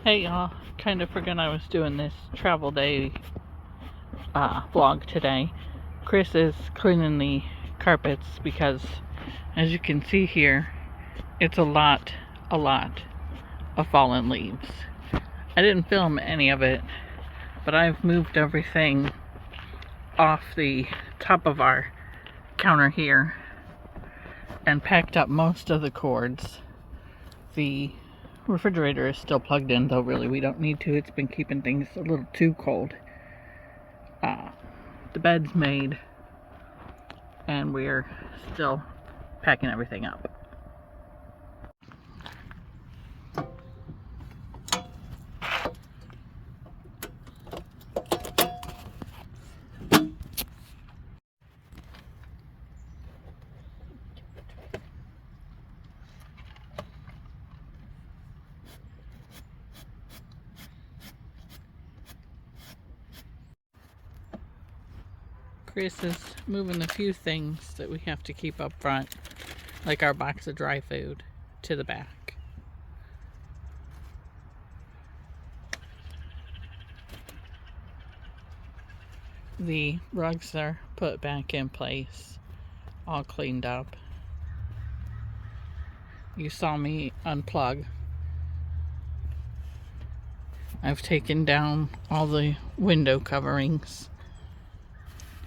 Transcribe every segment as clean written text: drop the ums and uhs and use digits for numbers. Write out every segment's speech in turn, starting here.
Hey y'all, kind of forgot I was doing this travel day vlog today. Chris is cleaning the carpets because, as you can see here, it's a lot of fallen leaves. I didn't film any of it, but I've moved everything off the top of our counter here and packed up most of the cords. The refrigerator is still plugged in, though really we don't need to. It's been keeping things a little too cold. The bed's made and we're still packing everything up. Chris is moving a few things that we have to keep up front, like our box of dry food, to the back. The rugs are put back in place, all cleaned up. You saw me unplug. I've taken down all the window coverings.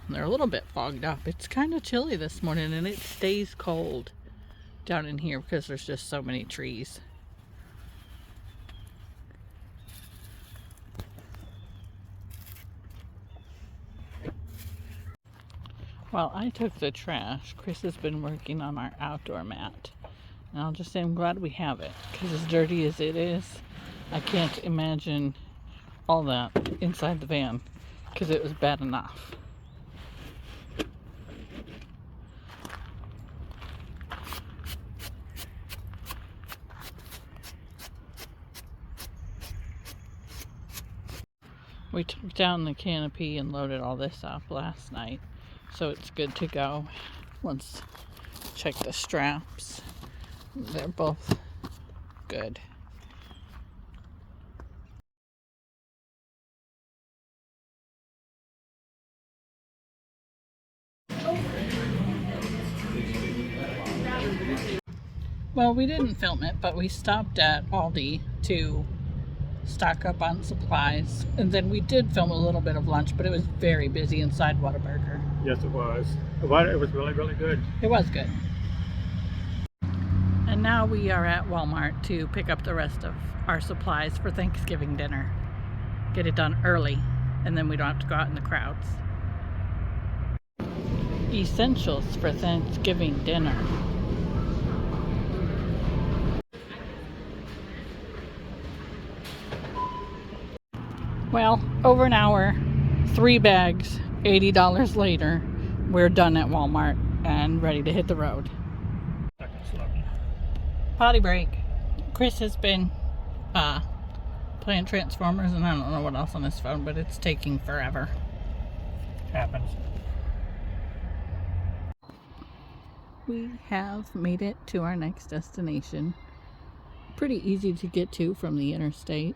They're a little bit fogged up. It's kind of chilly this morning and it stays cold down in here because there's just so many trees. While I took the trash, Chris has been working on our outdoor mat. And I'll just say I'm glad we have it, because as dirty as it is, I can't imagine all that inside the van, because it was bad enough. We took down the canopy and loaded all this up last night, so it's good to go. Let's check the straps. They're both good. Well, we didn't film it, but we stopped at Aldi to stock up on supplies, and then we did film a little bit of lunch, but it was very busy inside Whataburger. Yes, it was. It was really good. It was good. And now we are at Walmart to pick up the rest of our supplies for Thanksgiving dinner. Get it done early, and then we don't have to go out in the crowds. Essentials for Thanksgiving dinner. Well, over an hour, 3 bags, $80 later, we're done at Walmart and ready to hit the road. Potty break. Chris has been playing Transformers and I don't know what else on his phone, but it's taking forever. Happens. We have made it to our next destination. Pretty easy to get to from the interstate.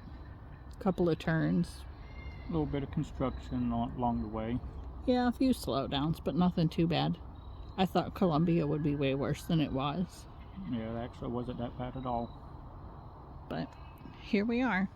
Couple of turns. A little bit of construction along the way. Yeah, a few slowdowns, but nothing too bad. I thought Columbia would be way worse than it was. Yeah, it actually wasn't that bad at all. But here we are.